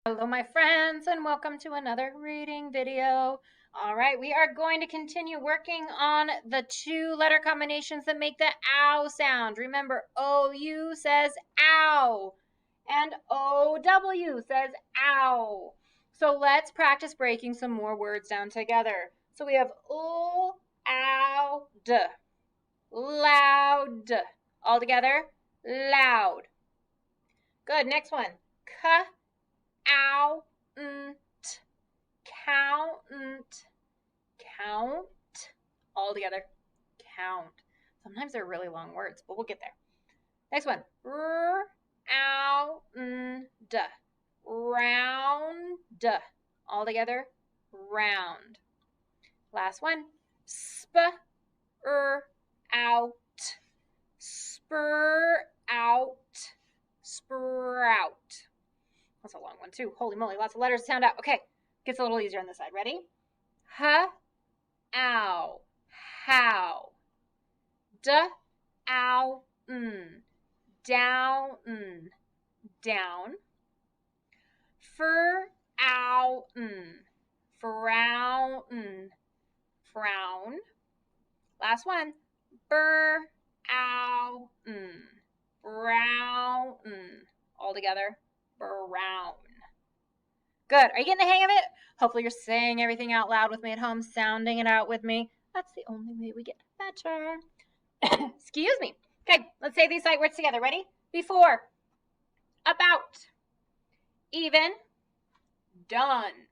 Hello, my friends, and welcome to another reading video. All right, we are going to continue working on the two letter combinations that make the ow sound. Remember, OU says ow, and OW says ow. So let's practice breaking some more words down together. So we have ow, d, loud. All together, loud. Good, next one. Ow, count, count, all together, count. Sometimes they're really long words, but we'll get there. Next one, round, round, all together, round. Last one, out, spur out, sprout. That's a long one too. Holy moly, lots of letters to sound out. Okay, gets a little easier on this side. Ready? Ow, how. Ow, down, down. Ow, frown, frown. Last one. Ow, brown, all together. Brown. Good. Are you getting the hang of it? Hopefully you're saying everything out loud with me at home, sounding it out with me. That's the only way we get better. Excuse me. Okay, let's say these sight words together. Ready? Before, about, even, done.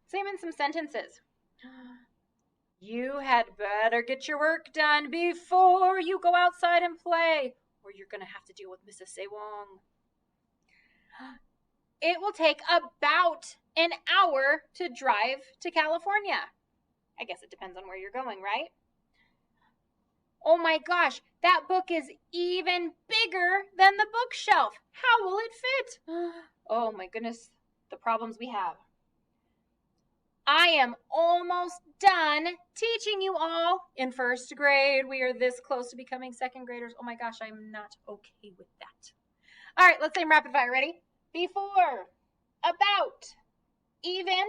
Say them in some sentences. You had better get your work done before you go outside and play, or you're going to have to deal with Mrs. Sae-Wong. It will take about an hour to drive to California. I guess it depends on where you're going, right? Oh my gosh, that book is even bigger than the bookshelf. How will it fit? Oh my goodness, the problems we have. I am almost done teaching you all in first grade. We are this close to becoming second graders. Oh my gosh, I'm not okay with that. All right, let's say rapid fire. Ready? Before, about, even,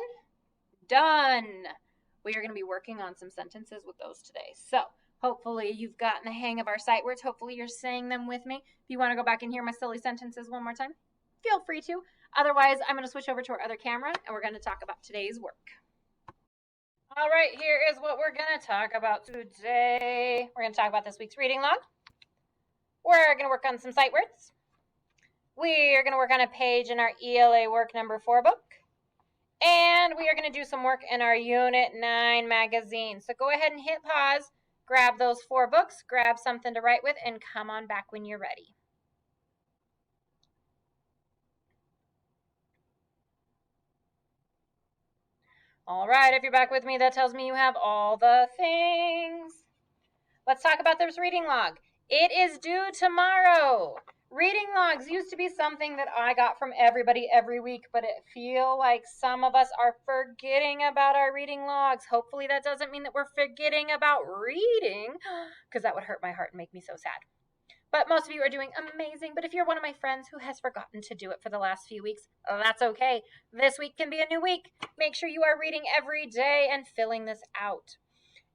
done. We are going to be working on some sentences with those today. So hopefully you've gotten the hang of our sight words. Hopefully you're saying them with me. If you want to go back and hear my silly sentences one more time, feel free to. Otherwise, I'm going to switch over to our other camera and we're going to talk about today's work. All right, here is what we're going to talk about today. We're going to talk about this week's reading log. We're going to work on some sight words. We are going to work on a page in our ELA work number 4 book. And we are going to do some work in our Unit 9 magazine. So go ahead and hit pause, grab those 4 books, grab something to write with, and come on back when you're ready. All right, if you're back with me, that tells me you have all the things. Let's talk about this reading log. It is due tomorrow. Reading logs used to be something that I got from everybody every week, but it feels like some of us are forgetting about our reading logs. Hopefully that doesn't mean that we're forgetting about reading, because that would hurt my heart and make me so sad. But most of you are doing amazing. But if you're one of my friends who has forgotten to do it for the last few weeks, that's okay. This week can be a new week. Make sure you are reading every day and filling this out.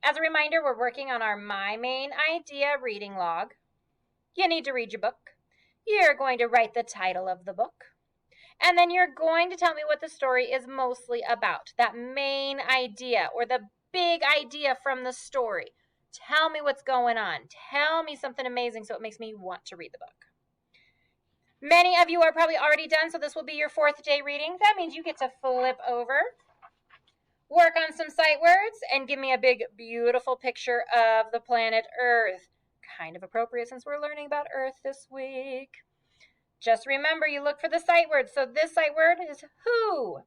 As a reminder, we're working on our My Main Idea reading log. You need to read your book. You're going to write the title of the book. And then you're going to tell me what the story is mostly about. That main idea or the big idea from the story. Tell me what's going on. Tell me something amazing so it makes me want to read the book. Many of you are probably already done, so this will be your 4th day reading. That means you get to flip over, work on some sight words, and give me a big, beautiful picture of the planet Earth. Kind of appropriate since we're learning about Earth this week. Just remember, you look for the sight word. So this sight word is who.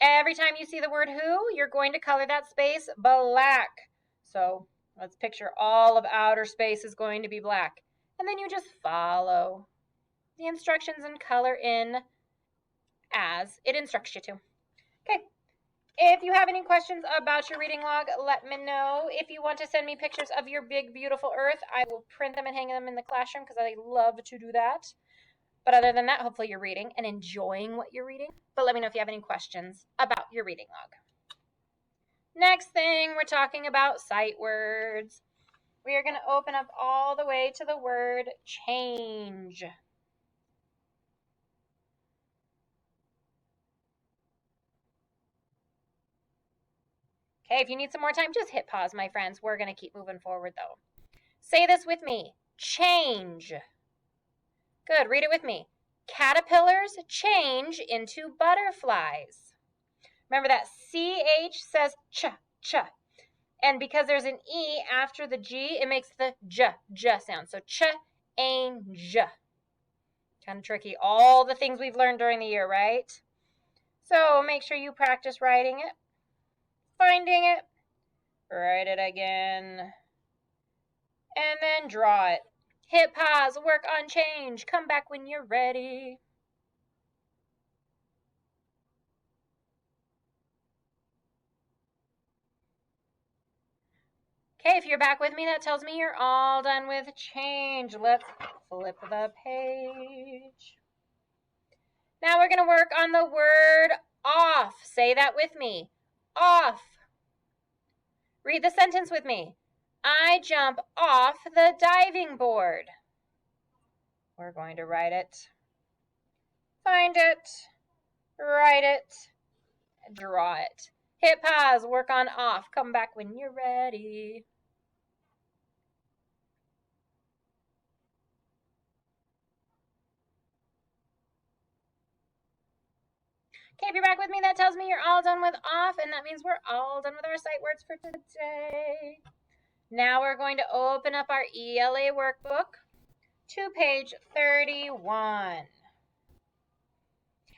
Every time you see the word who, you're going to color that space black. So let's picture all of outer space is going to be black. And then you just follow the instructions and color in as it instructs you to. Okay. If you have any questions about your reading log, let me know. If you want to send me pictures of your big, beautiful Earth, I will print them and hang them in the classroom because I love to do that. But other than that, hopefully you're reading and enjoying what you're reading. But let me know if you have any questions about your reading log. Next thing, we're talking about sight words. We are going to open up all the way to the word change. Okay, if you need some more time, just hit pause, my friends. We're going to keep moving forward, though. Say this with me. Change. Good, read it with me. Caterpillars change into butterflies. Remember that CH says ch, ch. And because there's an E after the G, it makes the j sound. So change. Kind of tricky. All the things we've learned during the year, right? So make sure you practice writing it, finding it, write it again, and then draw it. Hit pause, work on change. Come back when you're ready. Okay, if you're back with me, that tells me you're all done with change. Let's flip the page. Now we're going to work on the word off. Say that with me. Off. Read the sentence with me. I jump off the diving board. We're going to write it, find it, write it, draw it. Hit pause, work on off. Come back when you're ready. Okay, if you're back with me, that tells me you're all done with off, and that means we're all done with our sight words for today. Now we're going to open up our ELA workbook to page 31.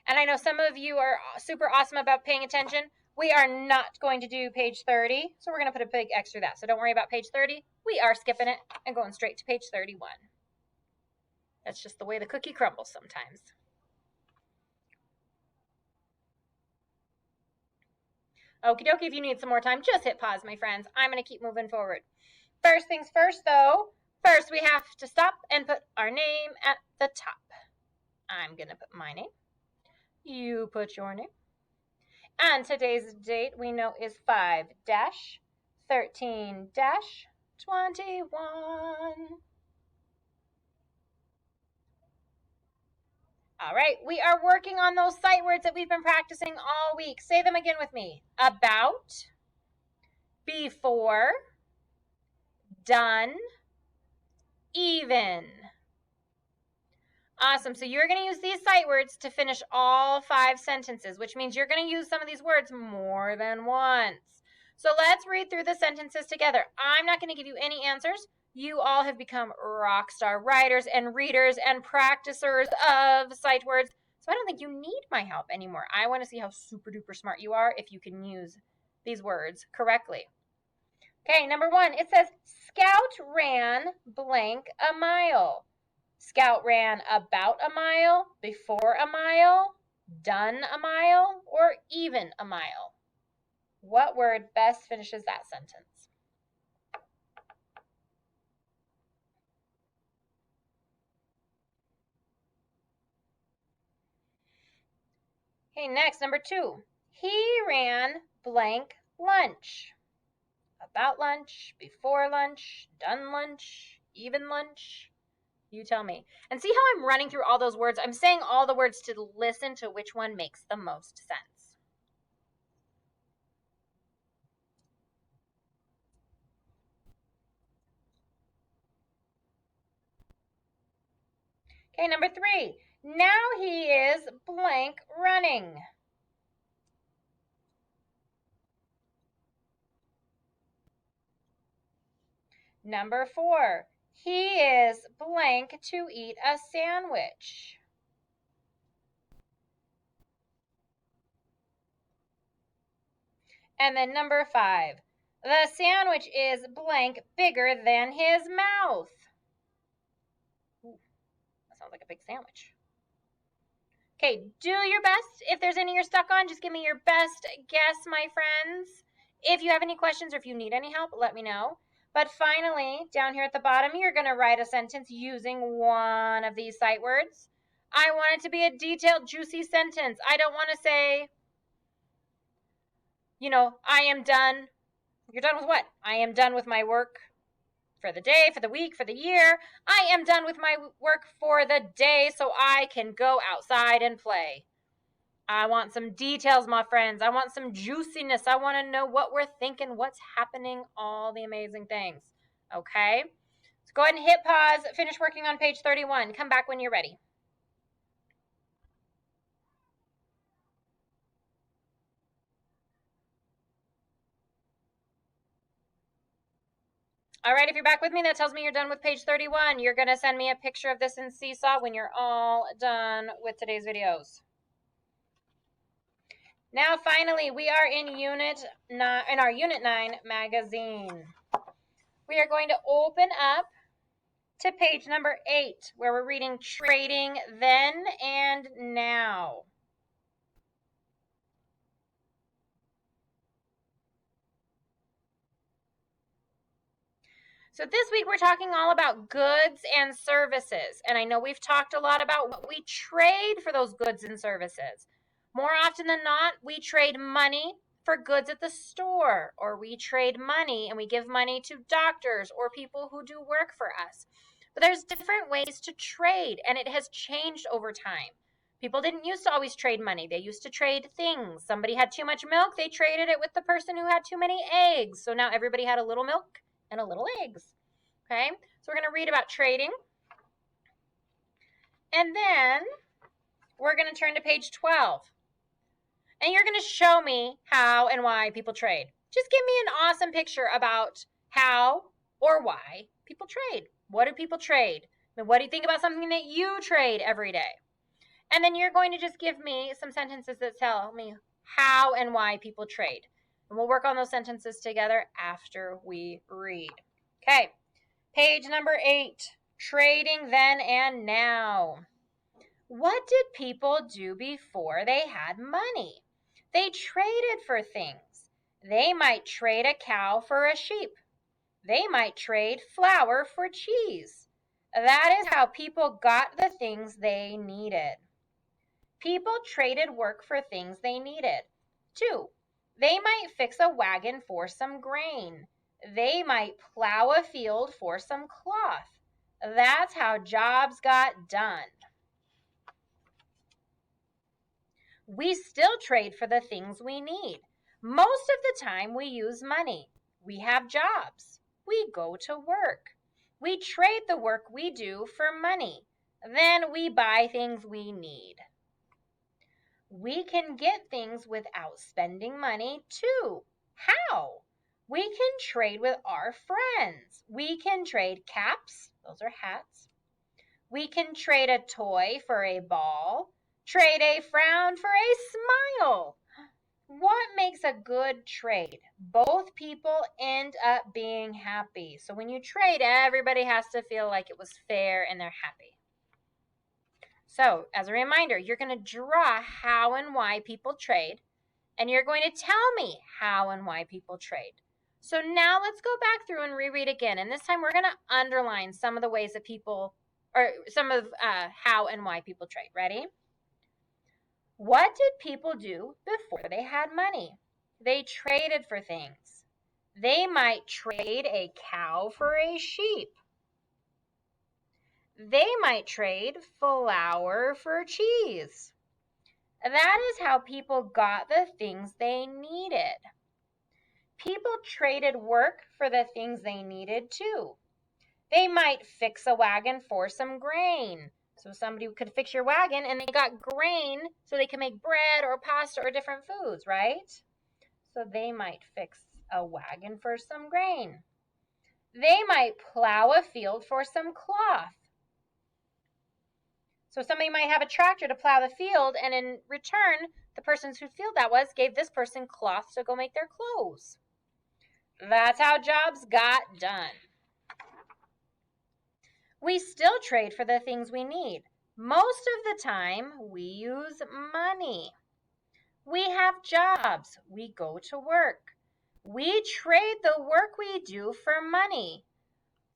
And I know some of you are super awesome about paying attention. We are not going to do page 30, so we're going to put a big X through that. So don't worry about page 30. We are skipping it and going straight to page 31. That's just the way the cookie crumbles sometimes. Okie dokie, if you need some more time, just hit pause, my friends. I'm going to keep moving forward. First things first, though. First, we have to stop and put our name at the top. I'm going to put my name. You put your name. And today's date we know is 5-13-21. All right, we are working on those sight words that we've been practicing all week. Say them again with me. About, before, done, even. Awesome. So you're going to use these sight words to finish all 5 sentences, which means you're going to use some of these words more than once. So let's read through the sentences together. I'm not going to give you any answers. You all have become rock star writers and readers and practicers of sight words. So I don't think you need my help anymore. I want to see how super duper smart you are if you can use these words correctly. Okay, number 1, it says, Scout ran blank a mile. Scout ran about a mile, before a mile, done a mile, or even a mile. What word best finishes that sentence? Okay, next, number 2. He ran blank lunch. About lunch, before lunch, done lunch, even lunch. You tell me. And see how I'm running through all those words? I'm saying all the words to listen to which one makes the most sense. Okay, number 3. Now he is blank running. Number 4. He is blank to eat a sandwich. And then number 5. The sandwich is blank bigger than his mouth. Ooh, that sounds like a big sandwich. Okay, do your best. If there's any you're stuck on, just give me your best guess, my friends. If you have any questions or if you need any help, let me know. But finally, down here at the bottom, you're going to write a sentence using one of these sight words. I want it to be a detailed, juicy sentence. I don't want to say, I am done. You're done with what? I am done with my work for the day, for the week, for the year. I am done with my work for the day so I can go outside and play. I want some details, my friends. I want some juiciness. I want to know what we're thinking, what's happening, all the amazing things. Okay? So go ahead and hit pause, finish working on page 31. Come back when you're ready. All right, if you're back with me, that tells me you're done with page 31. You're going to send me a picture of this in Seesaw when you're all done with today's videos. Now, finally, we are in our Unit 9 magazine. We are going to open up to page number 8, where we're reading Trading Then and Now. So this week we're talking all about goods and services. And I know we've talked a lot about what we trade for those goods and services. More often than not, we trade money for goods at the store, or we trade money and we give money to doctors or people who do work for us. But there's different ways to trade, and it has changed over time. People didn't used to always trade money. They used to trade things. Somebody had too much milk, they traded it with the person who had too many eggs. So now everybody had a little milk and a little eggs. Okay, so we're going to read about trading. And then we're going to turn to page 12. And you're going to show me how and why people trade. Just give me an awesome picture about how or why people trade. What do people trade? And what do you think about something that you trade every day? And then you're going to just give me some sentences that tell me how and why people trade. And we'll work on those sentences together after we read. Okay, page number 8, Trading Then and Now. What did people do before they had money? They traded for things. They might trade a cow for a sheep. They might trade flour for cheese. That is how people got the things they needed. People traded work for things they needed. 2, they might fix a wagon for some grain. They might plow a field for some cloth. That's how jobs got done. We still trade for the things we need. Most of the time we use money. We have jobs. We go to work. We trade the work we do for money. Then we buy things we need. We can get things without spending money too. How? We can trade with our friends. We can trade caps. Those are hats. We can trade a toy for a ball. Trade a frown for a smile. What makes a good trade? Both people end up being happy. So when you trade, everybody has to feel like it was fair and they're happy. So as a reminder, you're going to draw how and why people trade, and you're going to tell me how and why people trade. So now let's go back through and reread again. And this time we're going to underline some of the ways that people, or some of how and why people trade. Ready? What did people do before they had money? They traded for things. They might trade a cow for a sheep. They might trade flour for cheese. That is how people got the things they needed. People traded work for the things they needed too. They might fix a wagon for some grain. So somebody could fix your wagon and they got grain so they can make bread or pasta or different foods, right? So they might fix a wagon for some grain. They might plow a field for some cloth. So somebody might have a tractor to plow the field, and in return, the person whose field that was gave this person cloth to go make their clothes. That's how jobs got done. We still trade for the things we need. Most of the time, we use money. We have jobs. We go to work. We trade the work we do for money.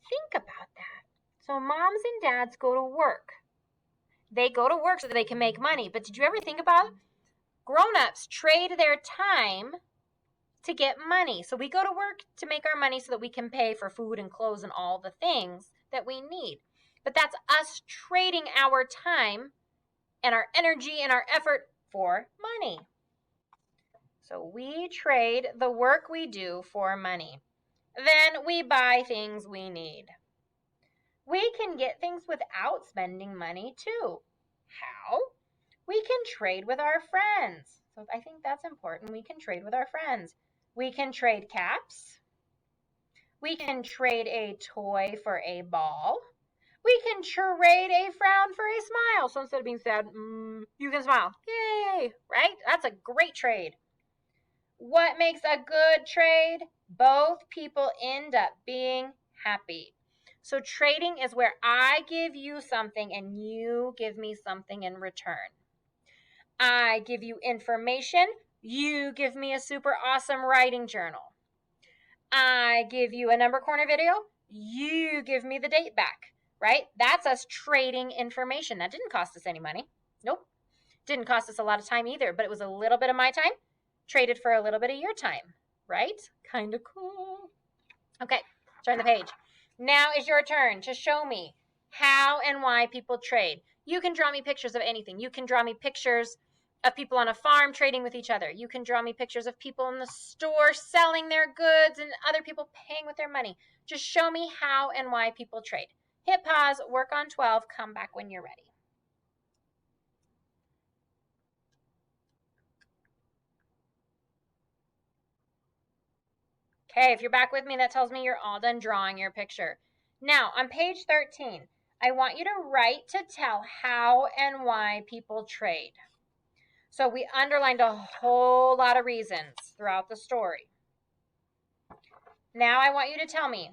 Think about that. So moms and dads go to work. They go to work so that they can make money. But did you ever think about grown-ups trade their time to get money? So we go to work to make our money so that we can pay for food and clothes and all the things that we need. But that's us trading our time and our energy and our effort for money. So we trade the work we do for money. Then we buy things we need. We can get things without spending money too. How? We can trade with our friends. So I think that's important. We can trade with our friends. We can trade caps. We can trade a toy for a ball. We can trade a frown for a smile. So instead of being sad, you can smile. Yay, right? That's a great trade. What makes a good trade? Both people end up being happy. So trading is where I give you something and you give me something in return. I give you information. You give me a super awesome writing journal. I give you a number corner video. You give me the date back, right? That's us trading information. That didn't cost us any money. Nope. Didn't cost us a lot of time either, but it was a little bit of my time traded for a little bit of your time, right? Kind of cool. Okay, turn the page. Now is your turn to show me how and why people trade. You can draw me pictures of anything. You can draw me pictures of people on a farm trading with each other. You can draw me pictures of people in the store selling their goods and other people paying with their money. Just show me how and why people trade. Hit pause, work on 12, come back when you're ready. Okay, if you're back with me, that tells me you're all done drawing your picture. Now, on page 13, I want you to write to tell how and why people trade. So we underlined a whole lot of reasons throughout the story. Now I want you to tell me.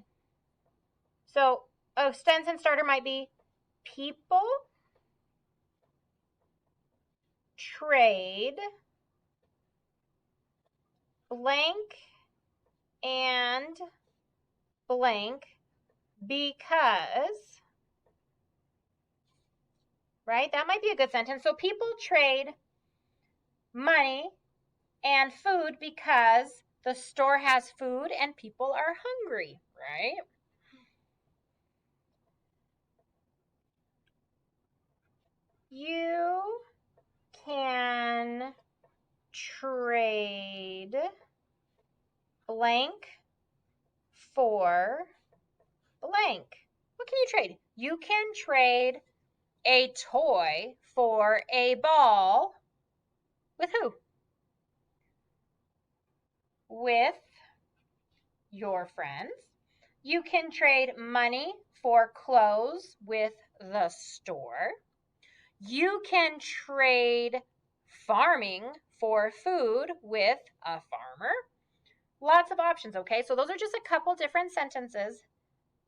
So a sentence starter might be, people trade blank and blank because, right? That might be a good sentence. So people trade money and food because the store has food and people are hungry, right? You can trade blank for blank. What can you trade? You can trade a toy for a ball. With who? With your friends. You can trade money for clothes with the store. You can trade farming for food with a farmer. Lots of options, okay? So those are just a couple different sentences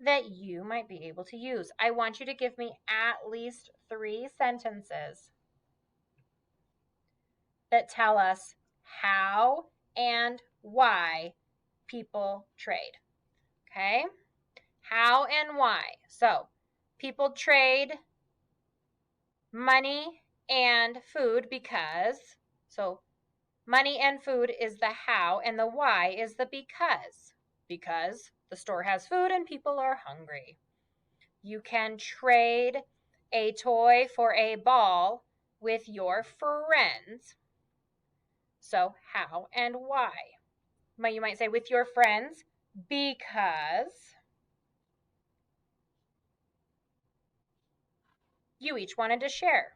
that you might be able to use. I want you to give me at least 3 sentences that tell us how and why people trade. Okay? How and why. So, people trade money and food because, so money and food is the how and the why is the because. Because the store has food and people are hungry. You can trade a toy for a ball with your friends. So how and why? You might say with your friends because you each wanted to share.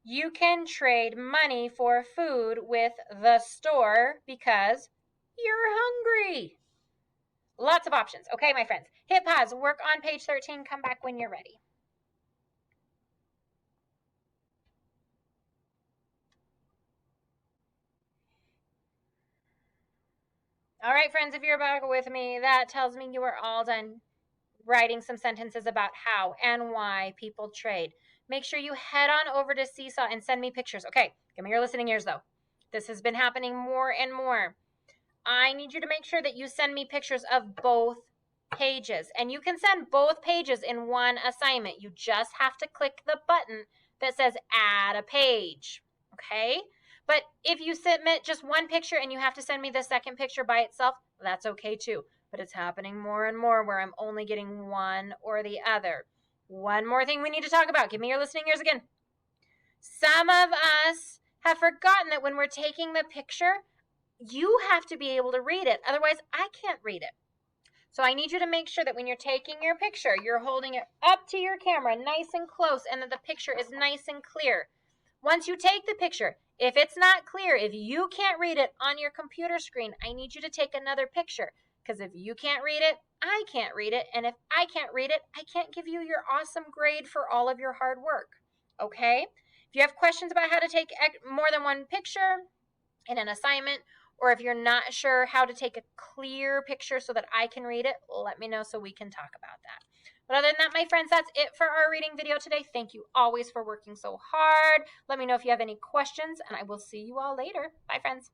You can trade money for food with the store because you're hungry. Lots of options. Okay, my friends. Hit pause. Work on page 13. Come back when you're ready. All right, friends, if you're back with me, that tells me you are all done writing some sentences about how and why people trade. Make sure you head on over to Seesaw and send me pictures. Okay, give me your listening ears, though. This has been happening more and more. I need you to make sure that you send me pictures of both pages. And you can send both pages in one assignment. You just have to click the button that says add a page, okay? But if you submit just one picture and you have to send me the second picture by itself, that's okay too. But it's happening more and more where I'm only getting one or the other. One more thing we need to talk about. Give me your listening ears again. Some of us have forgotten that when we're taking the picture, you have to be able to read it. Otherwise, I can't read it. So I need you to make sure that when you're taking your picture, you're holding it up to your camera nice and close and that the picture is nice and clear. Once you take the picture, if it's not clear, if you can't read it on your computer screen, I need you to take another picture. Because if you can't read it, I can't read it. And if I can't read it, I can't give you your awesome grade for all of your hard work. Okay? If you have questions about how to take more than one picture in an assignment, or if you're not sure how to take a clear picture so that I can read it, let me know so we can talk about that. But other than that, my friends, that's it for our reading video today. Thank you always for working so hard. Let me know if you have any questions, and I will see you all later. Bye, friends.